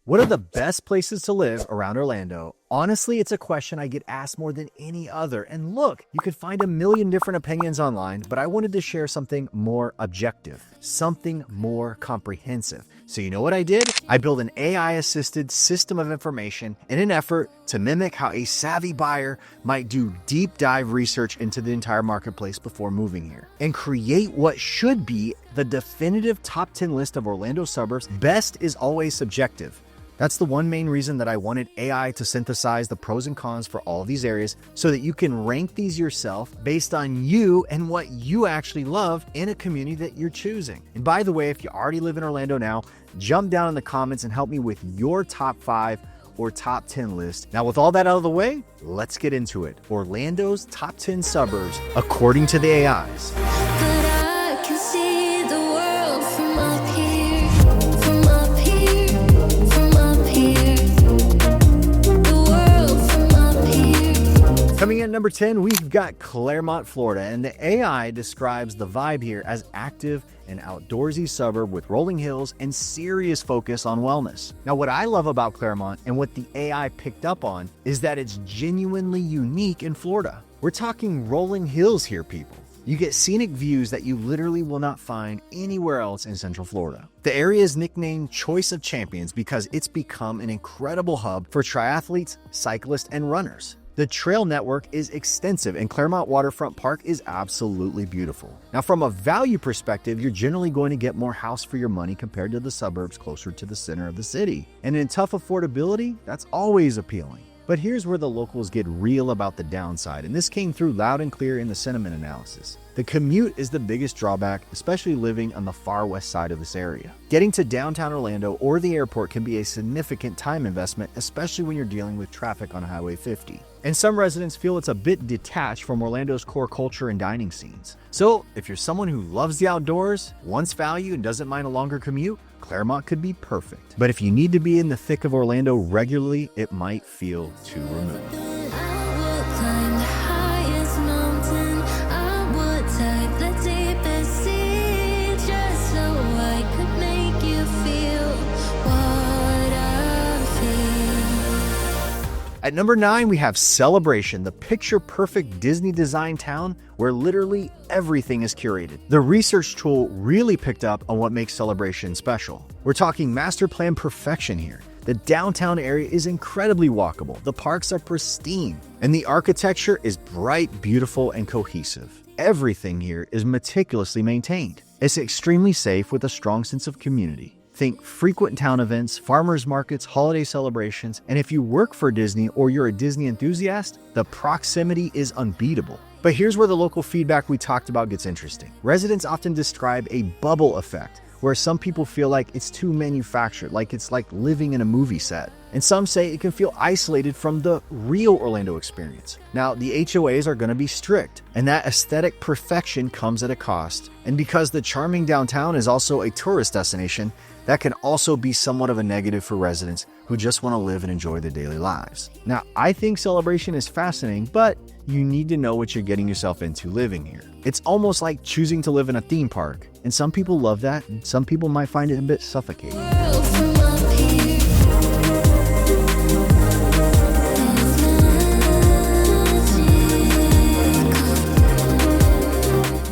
What are the best places to live around Orlando? Honestly, it's a question I get asked more than any other. And look, you could find a million different opinions online, but I wanted to share something more objective, something more comprehensive. So you know what I did? I built an AI-assisted system of information in an effort to mimic how a savvy buyer might do deep dive research into the entire marketplace before moving here and create what should be the definitive top 10 list of Orlando suburbs. Best is always subjective. That's the one main reason that I wanted AI to synthesize the pros and cons for all of these areas so that you can rank these yourself based on you and what you actually love in a community that you're choosing. And by the way, if you already live in Orlando now, jump down in the comments and help me with your top 5 or top 10 list. Now, with all that out of the way, let's get into it. Orlando's top 10 suburbs according to the AIs. Coming in at number 10, we've got Clermont, Florida, and the AI describes the vibe here as active and outdoorsy suburb with rolling hills and serious focus on wellness. Now, what I love about Clermont and what the AI picked up on is that it's genuinely unique in Florida. We're talking rolling hills here, people. You get scenic views that you literally will not find anywhere else in Central Florida. The area is nicknamed Choice of Champions because it's become an incredible hub for triathletes, cyclists, and runners. The trail network is extensive and Clermont Waterfront Park is absolutely beautiful. Now, from a value perspective, you're generally going to get more house for your money compared to the suburbs closer to the center of the city. And in tough affordability, that's always appealing. But here's where the locals get real about the downside, and this came through loud and clear in the sentiment analysis. The commute is the biggest drawback, especially living on the far west side of this area. Getting to downtown Orlando or the airport can be a significant time investment, especially when you're dealing with traffic on Highway 50. And some residents feel it's a bit detached from Orlando's core culture and dining scenes. So if you're someone who loves the outdoors, wants value, and doesn't mind a longer commute, Clermont could be perfect. But if you need to be in the thick of Orlando regularly, it might feel too removed. At number 9, we have Celebration, the picture-perfect Disney design town where literally everything is curated. The research tool really picked up on what makes Celebration special. We're talking master plan perfection here. The downtown area is incredibly walkable, the parks are pristine, and the architecture is bright, beautiful, and cohesive. Everything here is meticulously maintained. It's extremely safe with a strong sense of community. Think frequent town events, farmers markets, holiday celebrations, and if you work for Disney or you're a Disney enthusiast, the proximity is unbeatable. But here's where the local feedback we talked about gets interesting. Residents often describe a bubble effect, where some people feel like it's too manufactured, like it's like living in a movie set. And some say it can feel isolated from the real Orlando experience. Now, the HOAs are going to be strict, and that aesthetic perfection comes at a cost. And because the charming downtown is also a tourist destination, that can also be somewhat of a negative for residents who just want to live and enjoy their daily lives. Now, I think Celebration is fascinating, but you need to know what you're getting yourself into living here. It's almost like choosing to live in a theme park, and some people love that, and some people might find it a bit suffocating.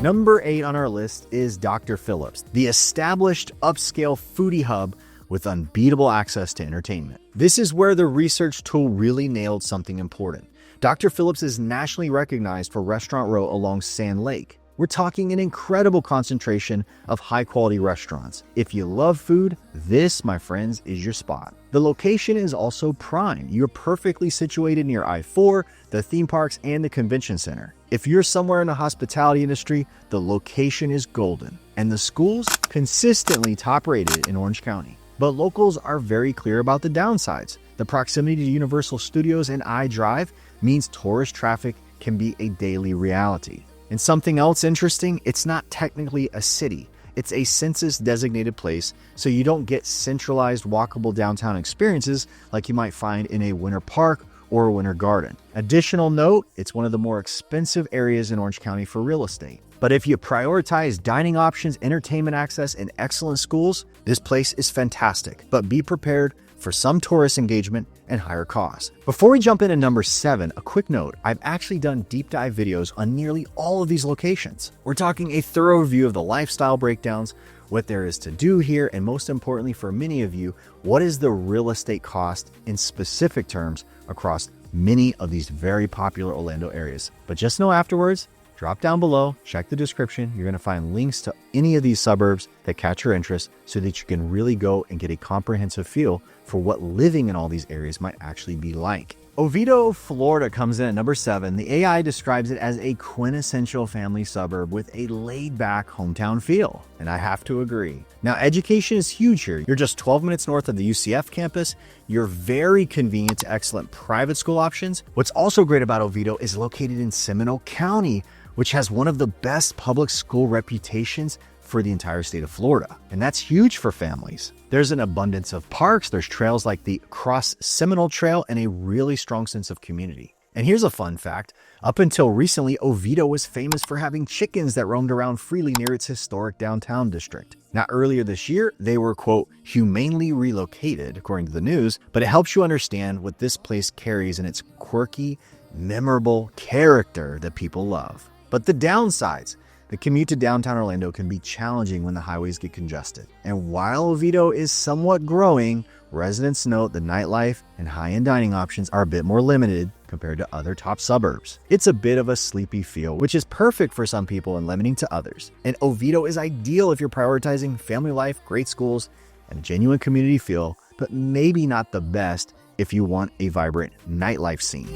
Number 8 on our list is Dr. Phillips, the established upscale foodie hub with unbeatable access to entertainment. This is where the research tool really nailed something important. Dr. Phillips is nationally recognized for Restaurant Row along Sand Lake. We're talking an incredible concentration of high-quality restaurants. If you love food, this, my friends, is your spot. The location is also prime. You're perfectly situated near I-4, the theme parks, and the convention center. If you're somewhere in the hospitality industry, the location is golden. And the schools consistently top-rated in Orange County. But locals are very clear about the downsides. The proximity to Universal Studios and I-Drive means tourist traffic can be a daily reality. And something else interesting, it's not technically a city. It's a census-designated place, so you don't get centralized walkable downtown experiences like you might find in a Winter Park or a Winter Garden. Additional note, it's one of the more expensive areas in Orange County for real estate. But if you prioritize dining options, entertainment access, and excellent schools, this place is fantastic. But be prepared for some tourist engagement and higher costs. Before we jump into number 7, a quick note, I've actually done deep dive videos on nearly all of these locations. We're talking a thorough review of the lifestyle breakdowns, what there is to do here, and most importantly for many of you, what is the real estate cost in specific terms across many of these very popular Orlando areas. But just know afterwards, drop down below, check the description. You're going to find links to any of these suburbs that catch your interest so that you can really go and get a comprehensive feel for what living in all these areas might actually be like. Oviedo, Florida comes in at number 7. The AI describes it as a quintessential family suburb with a laid-back hometown feel, and I have to agree. Now, education is huge here. You're just 12 minutes north of the UCF campus. You're very convenient to excellent private school options. What's also great about Oviedo is located in Seminole County, which has one of the best public school reputations for the entire state of Florida. And that's huge for families. There's an abundance of parks, there's trails like the Cross Seminole Trail, and a really strong sense of community. And here's a fun fact. Up until recently, Oviedo was famous for having chickens that roamed around freely near its historic downtown district. Now, earlier this year, they were, quote, humanely relocated, according to the news, but it helps you understand what this place carries in its quirky, memorable character that people love. But the downsides, the commute to downtown Orlando can be challenging when the highways get congested. And while Oviedo is somewhat growing, residents note the nightlife and high-end dining options are a bit more limited compared to other top suburbs. It's a bit of a sleepy feel, which is perfect for some people and limiting to others. And Oviedo is ideal if you're prioritizing family life, great schools, and a genuine community feel, but maybe not the best if you want a vibrant nightlife scene.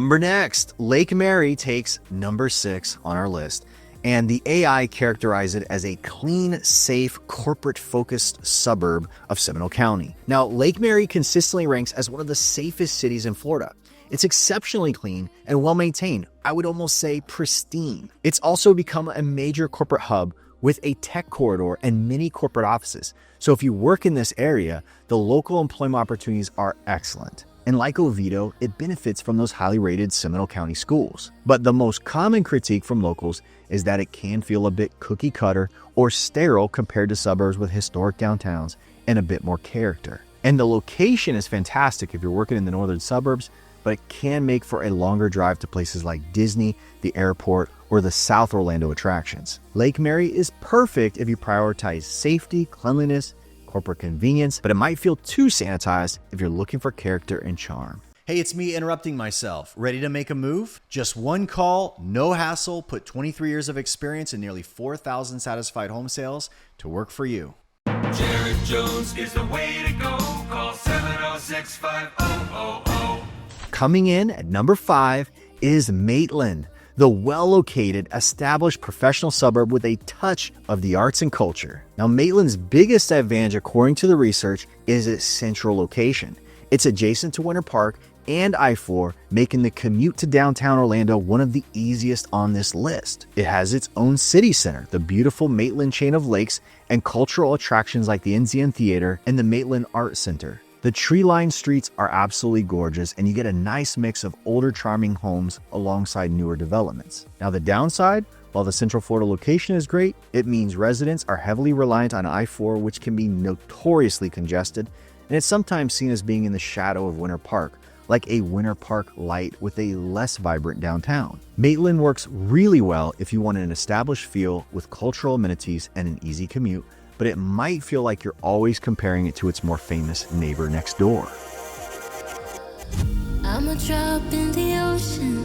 Next, Lake Mary takes number 6 on our list, and the AI characterized it as a clean, safe, corporate-focused suburb of Seminole County. Now, Lake Mary consistently ranks as one of the safest cities in Florida. It's exceptionally clean and well-maintained. I would almost say pristine. It's also become a major corporate hub with a tech corridor and many corporate offices. So if you work in this area, the local employment opportunities are excellent. And like Oviedo, it benefits from those highly rated Seminole County schools. But the most common critique from locals is that it can feel a bit cookie cutter or sterile compared to suburbs with historic downtowns and a bit more character. And the location is fantastic if you're working in the northern suburbs, but it can make for a longer drive to places like Disney, the airport, or the South Orlando attractions. Lake Mary is perfect if you prioritize safety, cleanliness, corporate convenience, but it might feel too sanitized if you're looking for character and charm. Hey, it's me interrupting myself. Ready to make a move? Just one call, no hassle, put 23 years of experience and nearly 4,000 satisfied home sales to work for you. Jared Jones is the way to go. Call 706-5000. Coming in at number 5 is Maitland, the well-located, established professional suburb with a touch of the arts and culture. Now, Maitland's biggest advantage, according to the research, is its central location. It's adjacent to Winter Park and I-4, making the commute to downtown Orlando one of the easiest on this list. It has its own city center, the beautiful Maitland chain of lakes, and cultural attractions like the NZN Theater and the Maitland Art Center. The tree-lined streets are absolutely gorgeous, and you get a nice mix of older charming homes alongside newer developments. Now, the downside, while the Central Florida location is great, it means residents are heavily reliant on I-4, which can be notoriously congested, and it's sometimes seen as being in the shadow of Winter Park, like a Winter Park light with a less vibrant downtown. Maitland works really well if you want an established feel with cultural amenities and an easy commute, but it might feel like you're always comparing it to its more famous neighbor next door. I'm a drop in the ocean,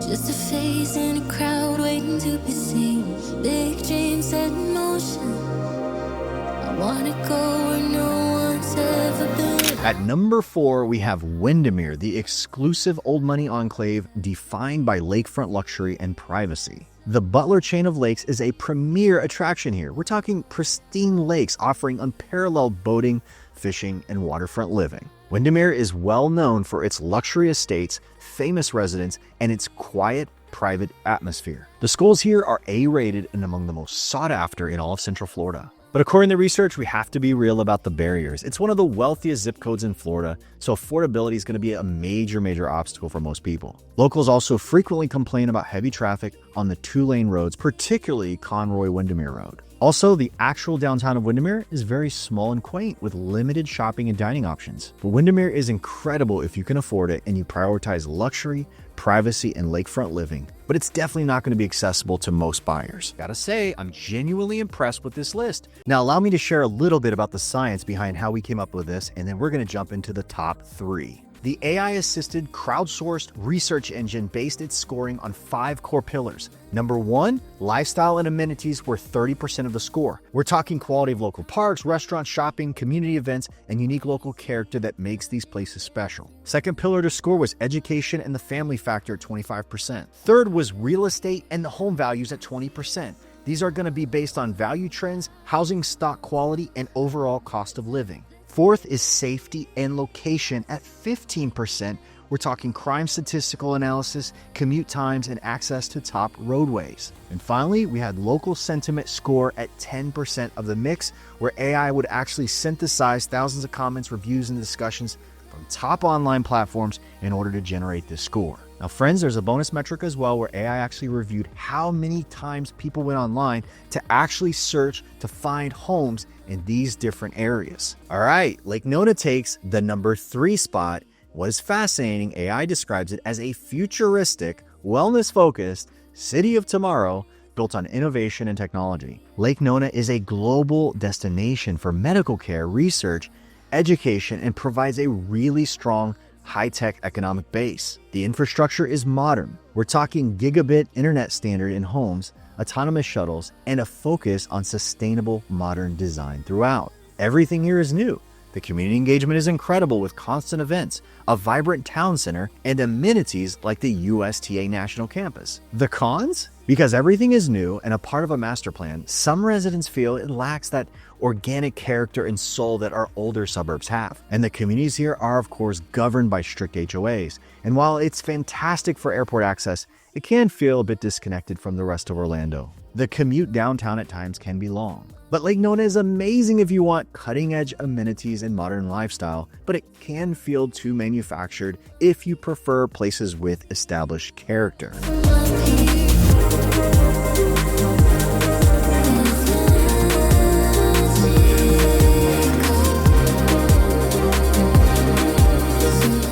just a face in a crowd waiting to be seen. Big dreams set in motion, I wanna go where no one's ever been. At number 4, we have Windermere, the exclusive old money enclave defined by lakefront luxury and privacy. The Butler chain of lakes is a premier attraction here. We're talking pristine lakes offering unparalleled boating, fishing, and waterfront living. Windermere is well known for its luxury estates, famous residents, and its quiet, private atmosphere. The schools here are A-rated and among the most sought after in all of Central Florida. But according to research, we have to be real about the barriers. It's one of the wealthiest zip codes in Florida, so affordability is going to be a major obstacle for most people. Locals also frequently complain about heavy traffic on the 2-lane roads, particularly Conroy Windermere Road. Also, the actual downtown of Windermere is very small and quaint with limited shopping and dining options. But Windermere is incredible if you can afford it and you prioritize luxury, privacy, and lakefront living. But it's definitely not going to be accessible to most buyers. Gotta say, I'm genuinely impressed with this list. Now, allow me to share a little bit about the science behind how we came up with this, and then we're going to jump into the top 3. The AI-assisted, crowdsourced research engine based its scoring on 5 core pillars. Number 1, lifestyle and amenities were 30% of the score. We're talking quality of local parks, restaurants, shopping, community events, and unique local character that makes these places special. Second pillar to score was education and the family factor at 25%. Third was real estate and the home values at 20%. These are going to be based on value trends, housing stock quality, and overall cost of living. Fourth is safety and location at 15%. We're talking crime statistical analysis, commute times, and access to top roadways. And finally, we had local sentiment score at 10% of the mix, where AI would actually synthesize thousands of comments, reviews, and discussions from top online platforms in order to generate this score. Now, friends, there's a bonus metric as well where AI actually reviewed how many times people went online to actually search to find homes in these different areas. All right, Lake Nona takes the number 3 spot. What is fascinating, AI describes it as a futuristic, wellness-focused city of tomorrow built on innovation and technology. Lake Nona is a global destination for medical care, research, education, and provides a really strong high-tech economic base. The infrastructure is modern. We're talking gigabit internet standard in homes, autonomous shuttles, and a focus on sustainable modern design throughout. Everything here is new. The community engagement is incredible with constant events, a vibrant town center, and amenities like the USTA National Campus. The cons? Because everything is new and a part of a master plan, some residents feel it lacks that organic character and soul that our older suburbs have. And the communities here are, of course, governed by strict HOAs. And while it's fantastic for airport access, it can feel a bit disconnected from the rest of Orlando. The commute downtown at times can be long. But Lake Nona is amazing if you want cutting-edge amenities and modern lifestyle, but it can feel too manufactured if you prefer places with established character.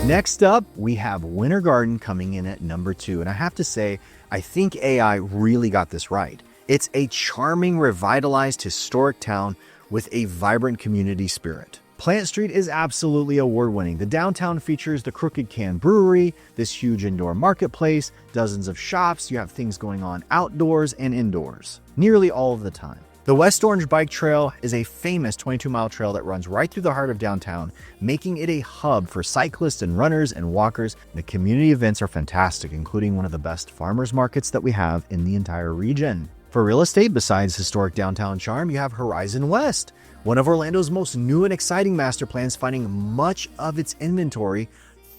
Next up, we have Winter Garden coming in at number 2, and I have to say, I think AI really got this right. It's a charming, revitalized historic town with a vibrant community spirit. Plant Street is absolutely award-winning. The downtown features the Crooked Can Brewery, this huge indoor marketplace, dozens of shops. You have things going on outdoors and indoors, nearly all of the time. The West Orange Bike Trail is a famous 22-mile trail that runs right through the heart of downtown, making it a hub for cyclists and runners and walkers. The community events are fantastic, including one of the best farmers markets that we have in the entire region. For real estate, besides historic downtown charm, you have Horizon West, one of Orlando's most new and exciting master plans, finding much of its inventory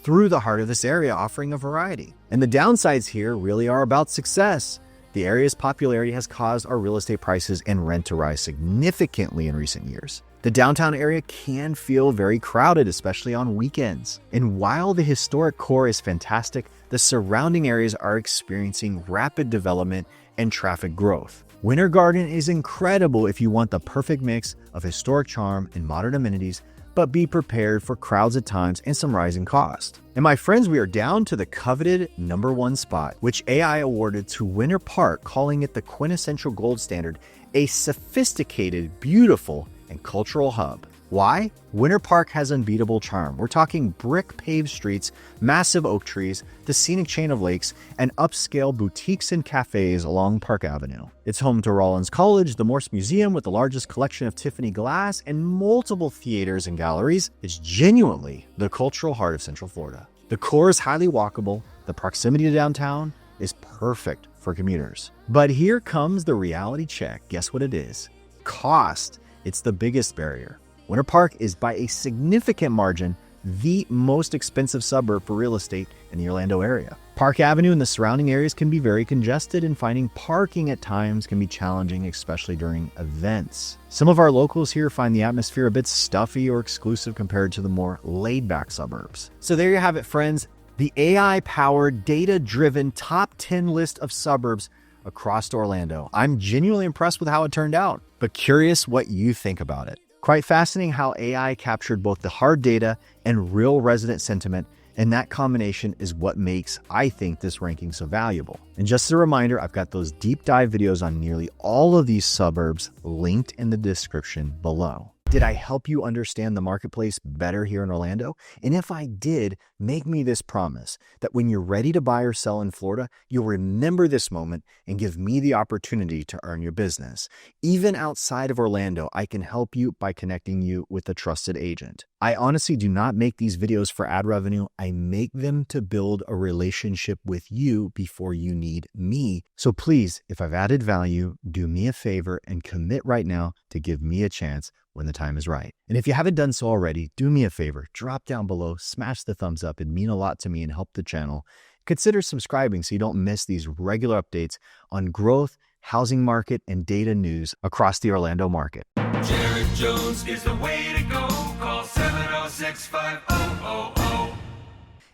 through the heart of this area, offering a variety. And the downsides here really are about success. The area's popularity has caused our real estate prices and rent to rise significantly in recent years. The downtown area can feel very crowded, especially on weekends. And while the historic core is fantastic, the surrounding areas are experiencing rapid development and traffic growth. Winter Garden is incredible if you want the perfect mix of historic charm and modern amenities, but be prepared for crowds at times and some rising cost. And my friends, we are down to the coveted number 1 spot, which AI awarded to Winter Park, calling it the quintessential gold standard, a sophisticated, beautiful, and cultural hub. Why? Winter Park has unbeatable charm. We're talking brick paved streets, massive oak trees, the scenic chain of lakes, and upscale boutiques and cafes along Park Avenue. It's home to Rollins College, the Morse Museum with the largest collection of Tiffany glass, and multiple theaters and galleries. It's genuinely the cultural heart of Central Florida. The core is highly walkable. The proximity to downtown is perfect for commuters. But here comes the reality check. Guess what it is? Cost. It's the biggest barrier. Winter Park is by a significant margin the most expensive suburb for real estate in the Orlando area. Park Avenue and the surrounding areas can be very congested, and finding parking at times can be challenging, especially during events. Some of our locals here find the atmosphere a bit stuffy or exclusive compared to the more laid-back suburbs. So there you have it, friends. The AI-powered, data-driven top 10 list of suburbs across Orlando. I'm genuinely impressed with how it turned out, but curious what you think about it. Quite fascinating how AI captured both the hard data and real resident sentiment, and that combination is what makes, I think, this ranking so valuable. And just as a reminder, I've got those deep dive videos on nearly all of these suburbs linked in the description below. Did I help you understand the marketplace better here in Orlando? And if I did, make me this promise that when you're ready to buy or sell in Florida, you'll remember this moment and give me the opportunity to earn your business. Even outside of Orlando, I can help you by connecting you with a trusted agent. I honestly do not make these videos for ad revenue. I make them to build a relationship with you before you need me. So please, if I've added value, do me a favor and commit right now to give me a chance when the time is right. And if you haven't done so already, do me a favor, drop down below, smash the thumbs up. It'd mean a lot to me and help the channel. Consider subscribing so you don't miss these regular updates on growth, housing market, and data news across the Orlando market. Jared Jones is the way to go. Call 706-5000.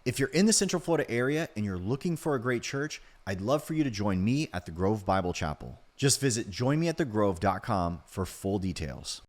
If you're in the Central Florida area and you're looking for a great church, I'd love for you to join me at the Grove Bible Chapel. Just visit joinmeatthegrove.com for full details.